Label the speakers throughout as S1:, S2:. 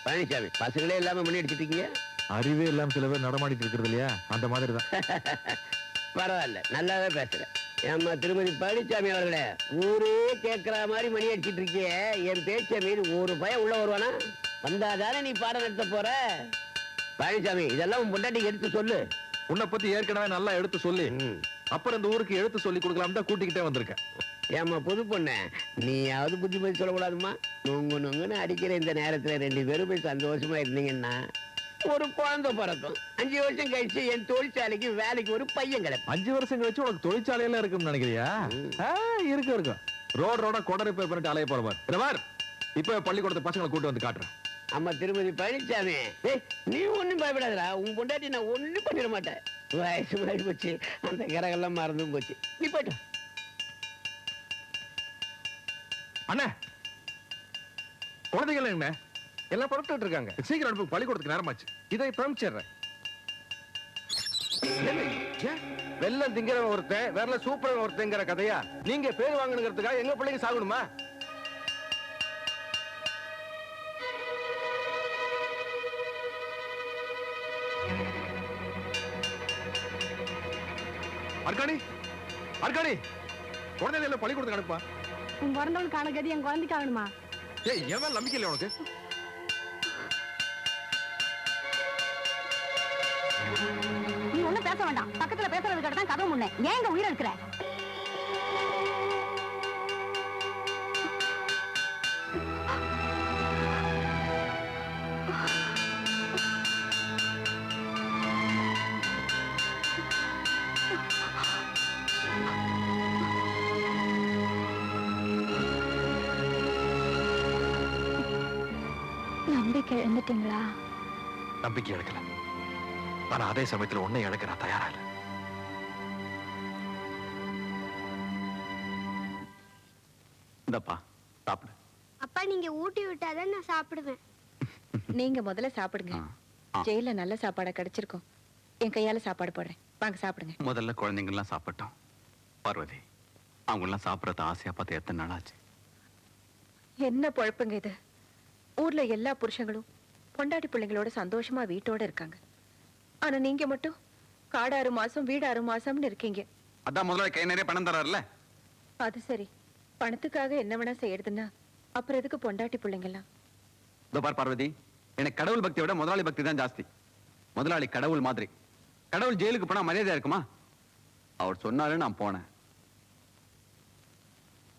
S1: பழனிசாமி பசங்களே இல்லாம மணி அடிச்சிட்டு இருக்கீங்க.
S2: அறிவே இல்லாம சில பேர் நடமாடிட்டு இருக்கிறது இல்லையா, அந்த மாதிரி தான்.
S1: பரவாயில்ல, நல்லாவே பேசுறேன். ஏம்மா திருமதி பழனிசாமி அவர்களே, ஊரே கேட்கிற மாதிரி மணி அடிச்சிட்டு இருக்கியே, என் பேச்ச மீறி ஒரு பயம் உள்ள வருவானா? வந்தாதானே நீ பாடம் நடத்த போற. பழனிசாமி, இதெல்லாம் உன் பொண்டாட்டிக்கு எடுத்து சொல்லு.
S2: உன்னை பத்தி ஏற்கனவே நல்லா எடுத்து சொல்லி அப்புறம் இந்த ஊருக்கு எடுத்து சொல்லி கொடுக்கலாம் தான் கூட்டிக்கிட்டே வந்திருக்கேன்.
S1: ஏம்மா புது பொண்ணு, நீயாவது புத்தி பத்தி சொல்லக்கூடாதுமா? நொங்கு நொங்குன்னு அடிக்கிற இந்த நேரத்துல 2 பேரும் போய் சந்தோஷமா இருந்தீங்கன்னா ஒரு குழந்தை பிறக்கும். 5 வருஷம் கழிச்சு என் தொழிற்சாலைக்கு வேலைக்கு ஒரு பையன் கிடைக்கும்.
S2: 5 வருஷம் கழிச்சு உனக்கு தொழிற்சாலையில இருக்குன்னு நினைக்கிறியா? இருக்கும். ரோட கொடை ரிப்பேர் பண்ணிட்டு அலைய போறவர். இப்ப பள்ளிக்கூடத்து பசங்களை கூட்டு வந்து காட்டுறேன்.
S1: அம்மா திருமதி பழனிசாமி, நீ ஒண்ணும் பயப்படாதா. உன் பொண்டாட்டி நான் ஒண்ணும் பண்ணிட மாட்டேன். வயசு மாறி போச்சு, அந்த கிரகெல்லாம் மறந்தும் போச்சு. நீ போயிட்டு
S2: அண்ணா. குழந்தைகள் என்ன எல்லாம் புறப்பட்டு இருக்காங்க. சீக்கிரம் அனுப்பு, பள்ளிக்கூடத்துக்கு நேரமாச்சு. இதை பிரமிச்சிடுறேன். வெள்ளம் திங்கிறவன் ஒருத்தன் வேற சூப்பரன் ஒருத்தங்கிற கதையா? நீங்க பேர் வாங்கணுங்கிறதுக்காக எங்க பிள்ளைங்க சாகணுமா? அர்காணி, அர்காணி, குழந்தைகளை பள்ளிக்கூடத்துக்கு அனுப்பா.
S3: உன் பிறந்தவனுக்கு ஆன கதி என் குழந்தைக்கு ஆகணுமா?
S2: ஏய், என் மேல நம்பிக்கை இல்லை உனக்கு?
S3: நீ ஒண்ணும் பேச வேண்டாம். பக்கத்துல பேசுறது கிட்ட தான் கதவு முன்னே. ஏன் இங்க உயிர் இருக்கிற? நம்பிக்கை இழந்துட்டீங்களா?
S2: நம்பிக்கை இழக்கல, ஆனா அதே சமயத்துல உன்னை இழக்க நான் தயாரா இல்லை. இந்தப்பா சாப்பிடு.
S4: அப்பா நீங்க ஊட்டி விட்டாதான் நான் சாப்பிடுவேன்.
S3: நீங்க முதல்ல சாப்பிடுங்க. ஜெயில நல்ல சாப்பாடா கிடைச்சிருக்கும். என் கையால சாப்பாடு போடுறேன், வாங்க சாப்பிடுங்க.
S5: முதல்ல குழந்தைங்க எல்லாம் சாப்பிட்டோம். பார்வதி, அவங்க எல்லாம் சாப்பிடறது ஆசையா பார்த்து எத்தனை நாள் ஆச்சு?
S3: என்ன பொழப்புங்க இது? ஊர்ல எல்லா புருஷங்களும் பொண்டாட்டி பிள்ளைங்களோட சந்தோஷமா வீட்டோட இருக்காங்க. ஆனா நீங்க மட்டும் காடு 6 மாசம் வீடு 6 மாசம்னு இருக்கீங்க.
S5: அதான் முதல்ல கை நிறைய பணம் தராருல்ல.
S3: அது சரி, பணத்துக்காக என்ன வேணா செய்யறதுன்னா அப்புறம் எதுக்கு பொண்டாட்டி பிள்ளைங்கலாம்?
S5: இதோ பார் பார்வதி, எனக்கு கடவுள் பக்தியை விட முதலாளி பக்தி தான் ஜாஸ்தி. முதலாளி கடவுள் மாதிரி. கடவுள் ஜெயிலுக்கு போனா மரியாதையா இருக்குமா? அவர் சொன்னாலும் நான் போனேன்.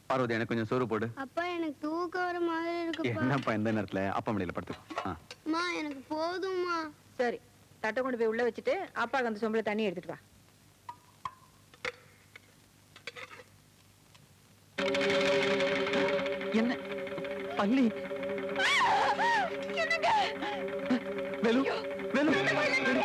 S5: பார்வதி, எனக்கு கொஞ்சம் சோறு போடு.
S4: அப்பா எனக்கு தூக்கம் வர மாதிரி இருக்குப்பா.
S5: என்னப்பா இந்த நேரத்துல? அப்பா மடியில படுத்துக்கோ.
S4: அம்மா எனக்கு போதும்மா.
S3: சரி, தட்டை கொண்டு போய் உள்ள வச்சுட்டு அப்பாக்கு அந்த சொம்பளை தண்ணி எடுத்துட்டு வா.
S5: என்ன பள்ளி? வெலு வெலு வெலு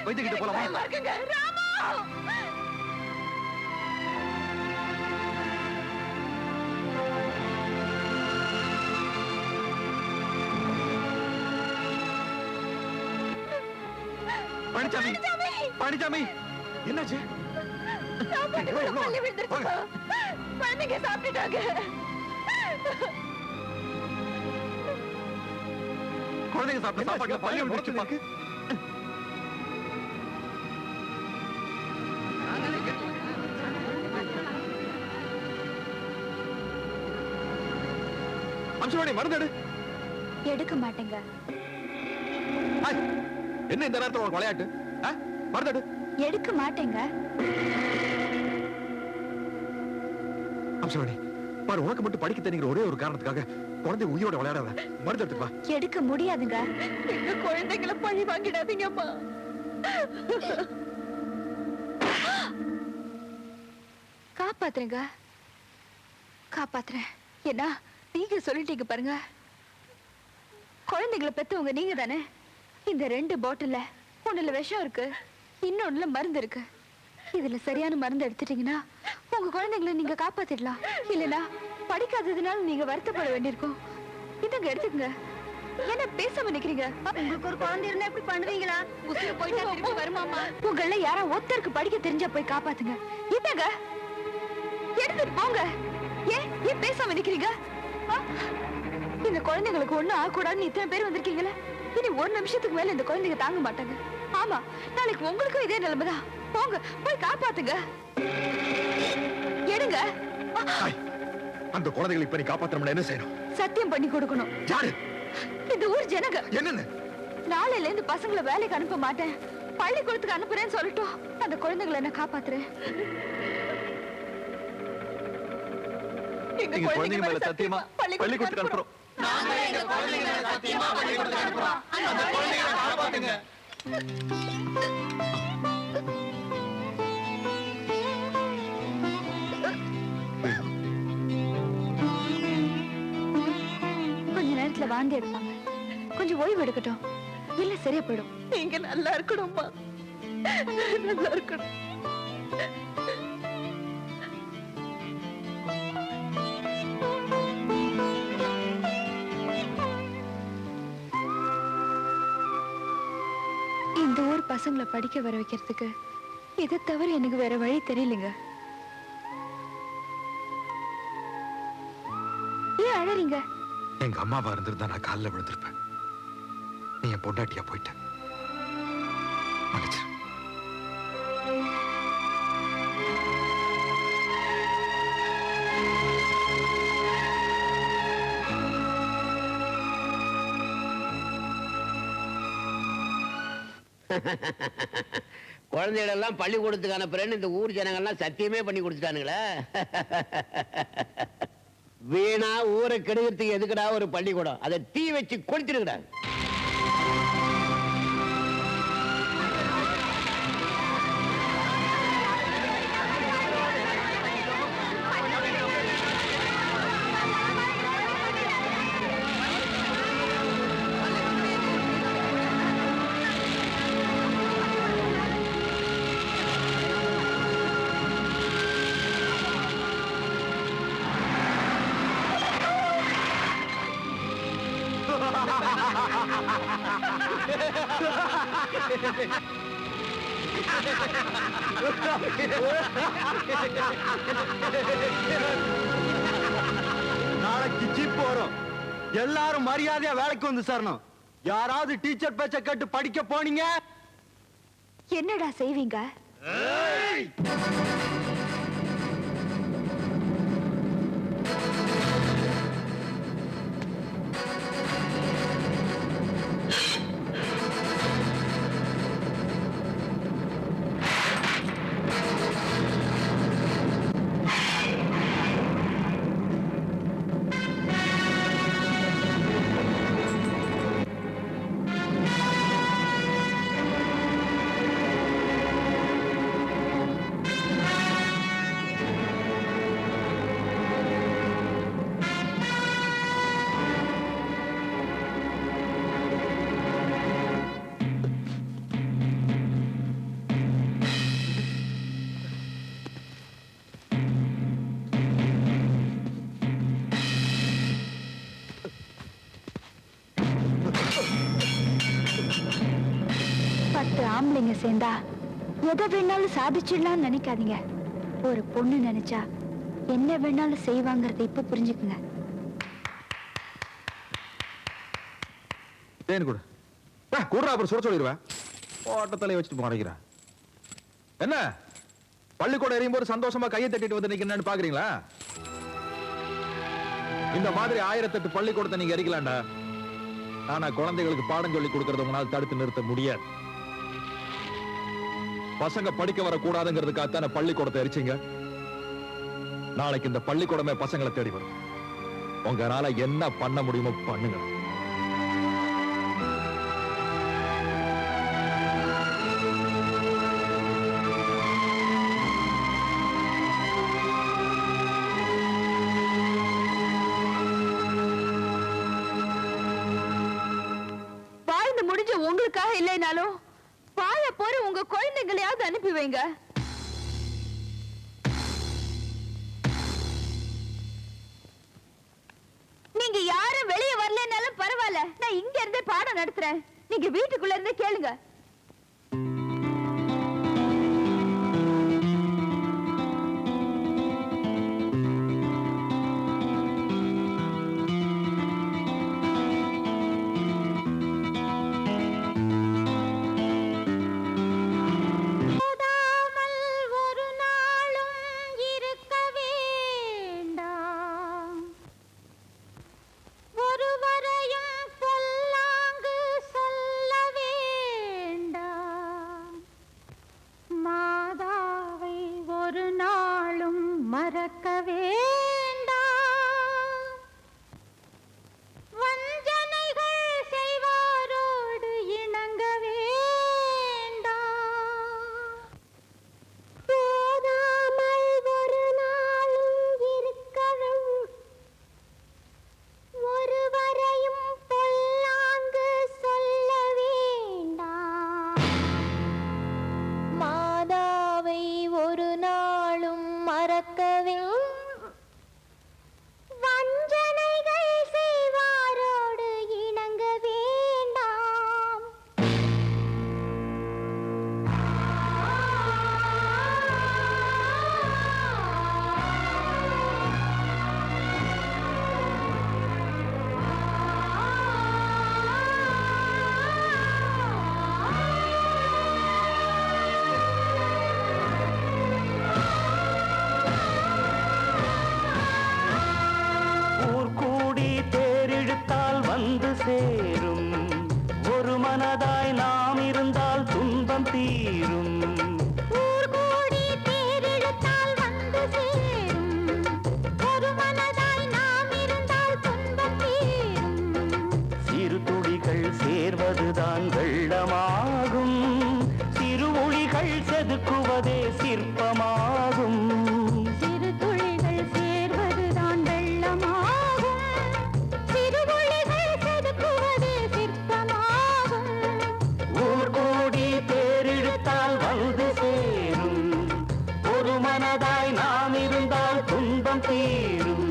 S5: வைத்துக்கிட்டு போலாமா? பழனிசாமி, பழனிசாமி, என்னாச்சு?
S3: குழந்தைங்க சாப்பிட்டுட்டாங்க.
S5: குழந்தைங்க சாப்பிட்ட சாப்பாட்டுல பள்ளி விழுந்துருச்சுப்பா.
S2: அம்சுவாணி, மருந்து எடு.
S4: எடுக்க மாட்டேங்க.
S2: என்ன இந்த நேரத்துல உனக்கு விளையாட்டு? மருந்து எடு.
S4: எடுக்க மாட்டேங்க.
S2: அம்சுவாணி, பாரு, உனக்கு மட்டும் படிக்க தெரியுற ஒரே ஒரு காரணத்துக்காக குழந்தை உயிரோட விளையாடாத. மருந்து எடுத்துப்பா.
S4: எடுக்க முடியாதுங்க.
S3: எங்க குழந்தைகளை பழி வாங்கிடாதீங்கம்மா. காப்பாத்துறேங்க, காப்பாத்துறேன். என்ன நீங்க சொல்லிட்டீங்க பாருங்க. குழந்தைகளை பெத்தவங்க நீங்க தானே. இந்த 2 பாட்டில்ல ஒண்ணுல விஷம் இருக்கு, இன்னொன்னுல மருந்து இருக்கு. இதுல சரியான மருந்து எடுத்துட்டீங்கன்னா உங்க குழந்தைங்களை நீங்க காப்பாத்திடலாம். இல்லனா படிக்காததுனால நீங்க வருத்தப்பட வேண்டியிருக்கும். இதங்க எடுத்துக்கங்க. என்ன பேசாம நிக்கிறீங்க?
S4: உங்களுக்கு ஒரு குழந்தை இருந்தா எப்படி பண்ணுவீங்களா?
S3: உசுரு போயிட்டா திருப்பி வருமாமா? உங்கள யாரா ஒருத்தருக்கு படிக்க தெரிஞ்சா போய் காப்பாத்துங்க. இந்தாங்க, எடுத்துட்டு போங்க. ஏன் பேசாம நிக்கிறீங்க? இந்த குழந்தைங்களுக்கு ஒண்ணும் ஆகக்கூடாதுன்னு இத்தனை பேர் வந்திருக்கீங்களே. இனி ஒரு நிமிஷத்துக்கு மேல இந்த குழந்தைங்க தாங்க மாட்டாங்க. ஆமா, நாளைக்கு உங்களுக்கும் இதே நிலைமைதான். போங்க, போய் காப்பாத்துங்க. எடுங்க.
S2: அந்த குழந்தைகளை இப்ப நீ காப்பாத்தணும்னா என்ன செய்யணும்?
S3: சத்தியம் பண்ணி கொடுக்கணும்.
S2: யாரு?
S3: இந்த ஊர் ஜனங்க.
S2: என்னன்னு?
S3: நாளையில இருந்து பசங்களை வேலைக்கு அனுப்ப மாட்டேன், பள்ளிக்கூடத்துக்கு அனுப்புறேன்னு சொல்லட்டும். அந்த குழந்தைகளை என்ன காப்பாத்துறேன்.
S5: எங்க குழந்தைங்க மேல சத்தியமா பள்ளிக்கூடத்துக்கு அனுப்புறோம்.
S3: கொஞ்ச நேரத்துல வாந்தி எடுப்பாங்க, கொஞ்சம் ஓய்வு எடுக்கட்டும், இல்ல சரியா போயிடும். நீங்க நல்லா இருக்கணும்மா, நல்லா இருக்கணும். இந்த ஊர் பசங்களை படிக்க வர வைக்கிறதுக்கு இதை தவிர எனக்கு வேற வழி தெரியலங்க. ஏன் அழறீங்க?
S2: எங்க அம்மாவா இருந்திருந்தா நான் காலில் விழுந்திருப்பேன். நீ என் பொண்டாட்டியா போயிட்ட. மன்னிச்சிரு.
S1: குழந்தைகள் எல்லாம் பள்ளிக்கூடத்துக்கு அனுப்புறேன்னு இந்த ஊர் ஜனங்கள்லாம் சத்தியமே பண்ணி கொடுத்துட்டானுங்களே. வீணா ஊரை கெடுக்கிறதுக்கு எதுக்குடா ஒரு பள்ளிக்கூடம்? அதை தீ வச்சு கொளுத்திருக்கடா.
S6: நாளைக்கு ஜிப் வரும். எல்லாரும் மரியாதையா வேலைக்கு வந்து சேரணும். யாராவது டீச்சர் பேச்ச கேட்டு படிக்க போனீங்க,
S3: என்னடா செய்வீங்க? ஆம்பளைங்க சேர்ந்தா எதை வேணாலும் சாதிச்சிடலாம்னு நினைக்காதீங்க. ஒரு பொண்ணு நினைச்சா என்ன வேணாலும் செய்வாங்கறத இப்ப புரிஞ்சுக்குங்க.
S2: தேன் கொடு. கூடுறா, அப்புறம் சுட சொல்லிடுவேன். ஓட்டத்தலையை வச்சுட்டு போறேன். என்ன பள்ளிக்கூடம் எறியும் போது சந்தோஷமா கையை தட்டிட்டு வந்து நிக்கிறேன்னு பாக்குறீங்களா? இந்த மாதிரி 1008 பள்ளிக்கூடத்தை நீங்க எரிக்கலாம்டா. ஆனா குழந்தைகளுக்கு பாடம் சொல்லி கொடுக்கறத உங்களால் தடுத்து நிறுத்த முடியாது. பசங்க படிக்க வரக்கூடாதுங்கிறதுக்காக பள்ளிக்கூடத்தை எரிச்சிங்க. நாளைக்கு இந்த பள்ளிக்கூடமே பசங்களை தேடி வரும். உங்களால என்ன பண்ண முடியுமோ பண்ணுங்க.
S3: வாழ்ந்து முடிஞ்ச உங்களுக்காக இல்லைனாலும் வாழ போற உங்க குழந்தைங்களையாவது அனுப்பி வைங்க. நீங்க யாரும் வெளியே வரலனாலும் பரவாயில்ல, நான் இங்க இருந்தே பாடம் நடத்துறேன். நீங்க வீட்டுக்குள்ள இருந்தே கேளுங்க.
S7: சேரும் ஒரு மனதாய் நாம் இருந்தால் துன்பம் தீரும். ஊர் கூடி தேரெடுத்தால் வந்து சேரும் ஒரு மனதாய் நாம் இருந்தால் துன்பம் தீரும். சிறு துளிகள் சேர்வதுதான் வெள்ளமாகும், சிறு ஒளிகள் செதுக்குவதே சிற்பமாகும். நாம் இருந்தால் துன்பம் தீரும்.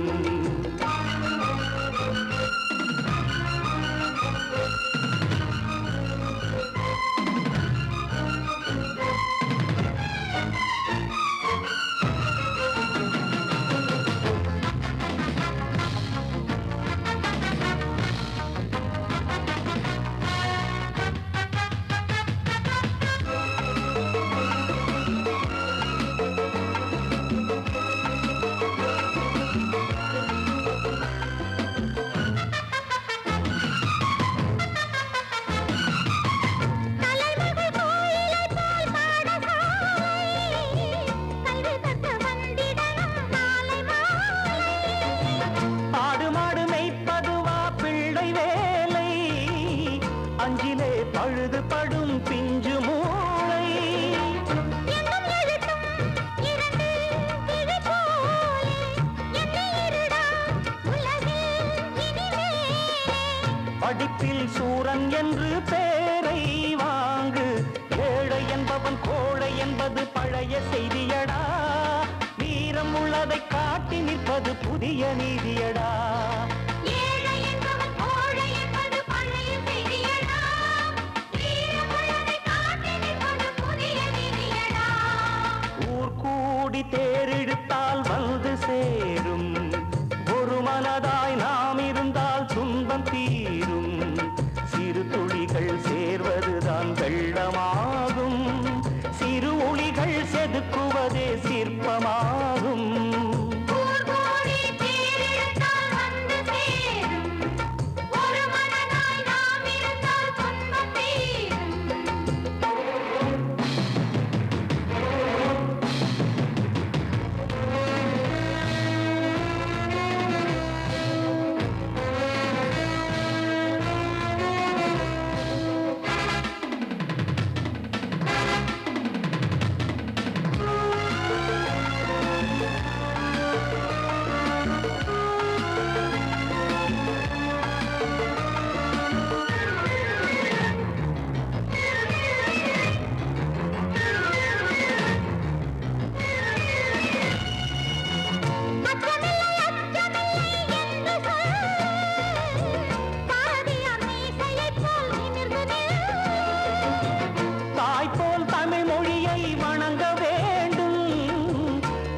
S7: பழுதுபடும் பிஞ்சு மூளை படிப்பில் சூரன் என்று பேரை வாங்கு. ஏழை என்பவன் கோழை என்பது பழைய செய்தியடா. வீரம் உள்ளதை காட்டி நிற்பது புதிய நீதியடா. தேரெடுத்தால் வந்து சேரும் ஒரு மனதாய் நாம் இருந்தால் துன்பம் தீரும். சிறு துளிகள் சேர்வதுதான் வெள்ளமாகும், சிறு ஒளிகள் செதுக்குவதே சிற்பமாகும்.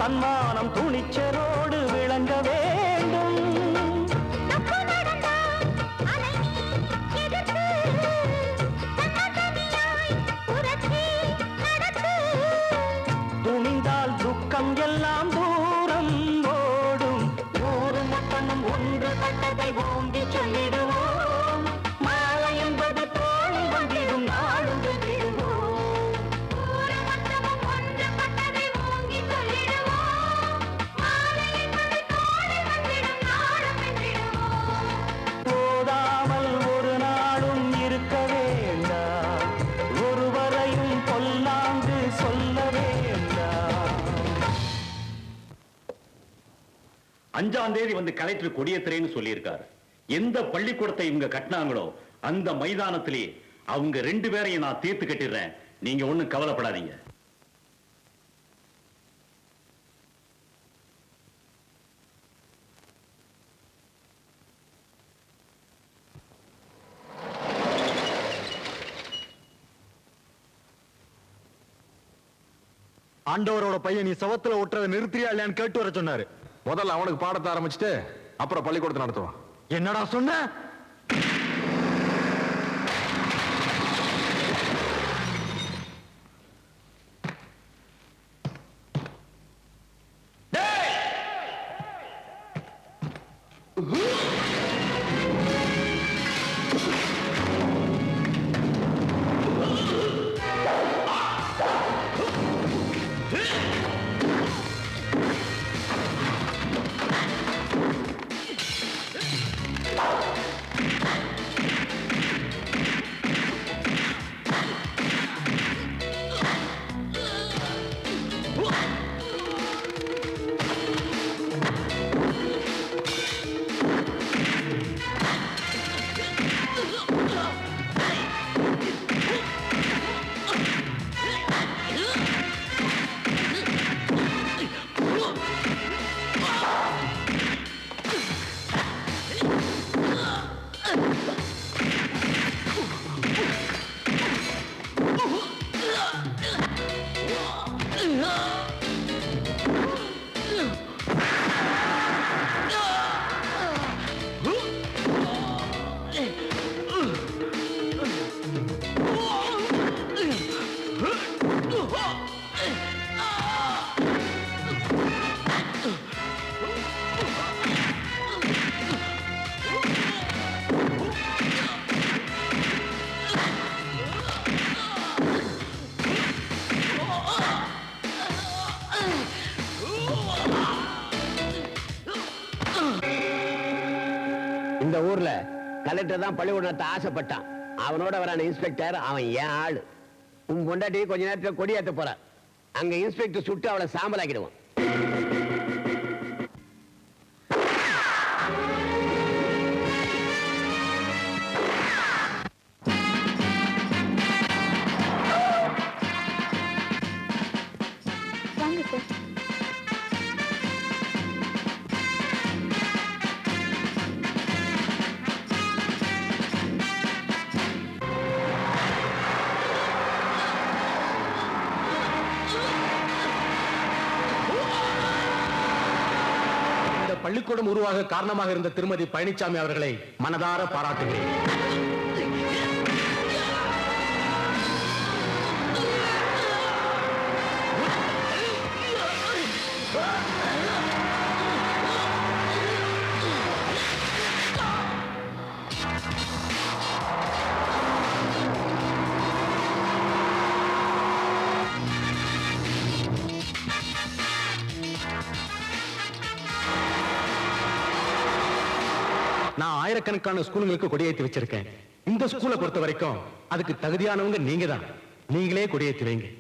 S7: தன்மானம் துணிச்சலோடு விளங்க வேண்டும். துணிந்தால் துக்கம் எல்லாம் தூரம் ஓடும். ஊரு மொத்தமும் ஒன்று பட்டதை ஓங்கி சொல்லிடுவோம். மாலை என்பது தோழி வந்திடும் நாளும் வென்றிடுவோம். போதாமல் ஒரு நாளும் இருக்க வேண்டாம். ஒருவரையும் கொல்லாந்து சொல்ல வேண்டாம்.
S8: 5ஆம் தேதி வந்து கலெக்டர் கொடியேத்துறேன்னு சொல்லியிருக்காரு. எந்த பள்ளிக்கூடத்தை இவங்க கட்டினாங்களோ அந்த மைதானத்திலேயே அவங்க 2 பேரையும் நான் தீர்த்து கட்டிடுறேன். நீங்க ஒண்ணும் கவலைப்படாதீங்க.
S6: ஆண்டவரோட பையன் நீ சவத்துல ஒட்டுறதை நிறுத்தியா இல்லையான்னு கேட்டு வர சொன்னாரு.
S2: முதல்ல அவனுக்கு பாடத்தை ஆரம்பிச்சுட்டு அப்புறம் பள்ளிக்கூடத்தை நடத்துவான்.
S6: என்னடா சொன்ன?
S1: இந்த ஊர்ல கலெக்டர் தான் பள்ளிக்கூடத்தை ஆசைப்பட்டான். அவனோட வரான இன்ஸ்பெக்டர் அவன் ஏன் ஆளு. உன் பொண்டாட்டி கொஞ்ச நேரத்தில் கொடியேற்ற போற. அங்க இன்ஸ்பெக்டர் சுட்டு அவளை சாம்பலாக்கிடுவான்.
S3: வாங்க சார்.
S8: பள்ளிக்கூடம் உருவாக காரணமாக இருந்த திருமதி பழனிசாமி அவர்களை மனதார பாராட்டுகிறேன். நான் ஆயிரக்கணக்கான ஸ்கூலுங்களுக்கு கொடியேற்றி வச்சிருக்கேன். இந்த ஸ்கூலை பொறுத்த வரைக்கும் அதுக்கு தகுதியானவங்க நீங்க தான். நீங்களே கொடியேற்றி வைங்க.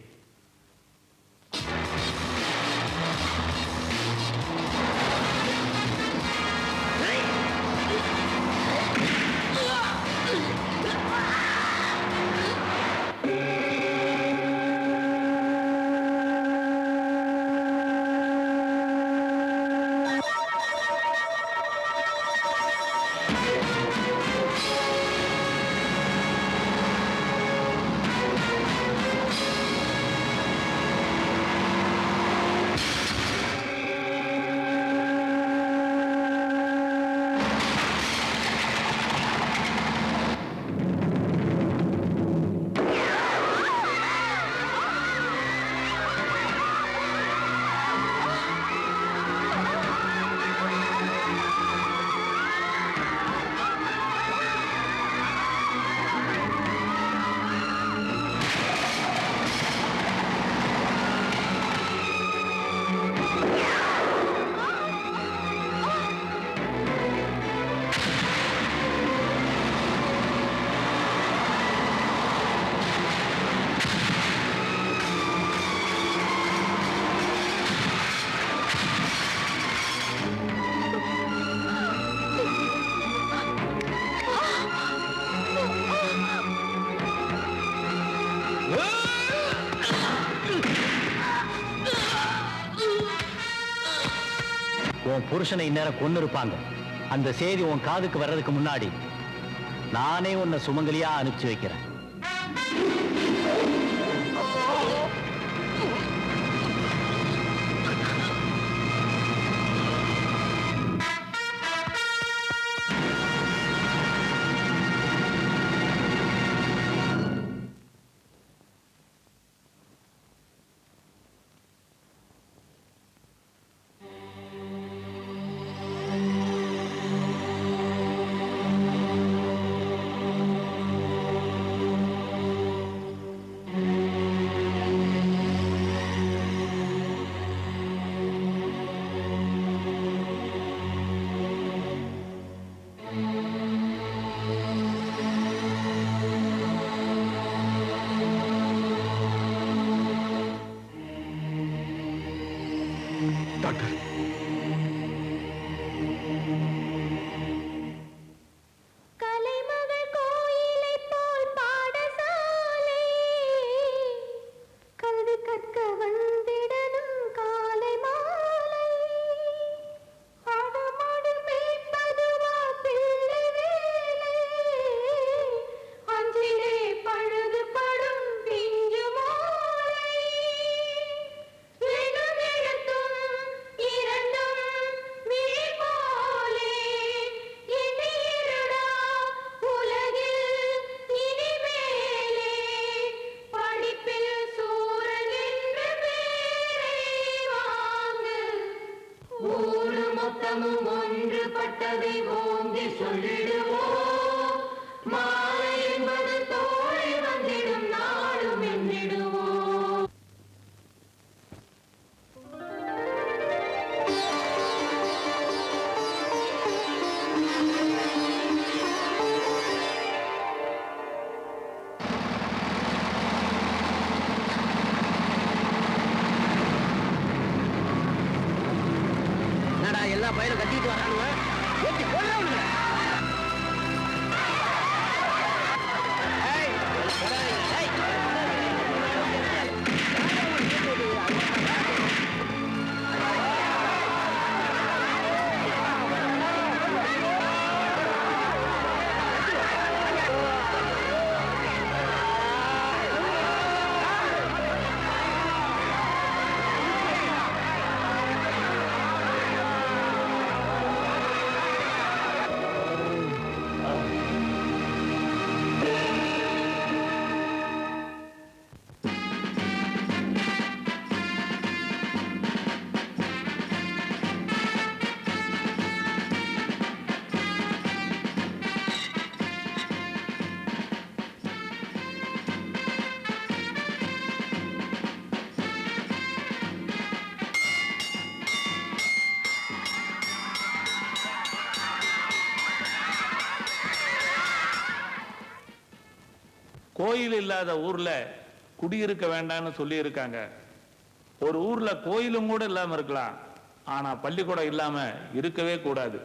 S7: உன் புருஷனை இந்நேரம் கொன்னு இருப்பாங்க. அந்த செய்தி உன் காதுக்கு வர்றதுக்கு முன்னாடி நானே உன்னை சுமங்கலியா அனுப்பிச்சு வைக்கிறேன்.
S2: டாக்டர்,
S4: கலைமகள் கோயிலை போல் பாடசாலை கல்வி கற்க வந்திடனும் காலை மாலை ஆடமாடு மேய்ப்பதுவா பிள்ளை வேலை அஞ்சிலே பழுது படும் பிஞ்சு மாலை வேகம் எழுத்தும் இரண்டும் விழி போலே இனியிருடா உலகில் இனிமேலே படிப்பில் சூரன் என்று பேரை வாங்கு ஊரு மொத்தமும் ஒன்றுபட்டதை ஓங்கி சொல்லிடுவோம் மாலை என்பது தோழி வந்திடும் நாளும் என்னிடுவோம்.
S1: என்னடா எல்லா பயிரும் கட்டிட்டு வரானுங்க, ஏத்தி கொல்றவனுங்க. ஏய், ஏய்.
S9: கோயில் இல்லாத ஊர்ல குடியிருக்க வேண்டாம்னு சொல்லி இருக்காங்க. ஒரு ஊர்ல கோயிலும் கூட இல்லாம இருக்கலாம், ஆனா பள்ளிக்கூடம் இல்லாம இருக்கவே கூடாது.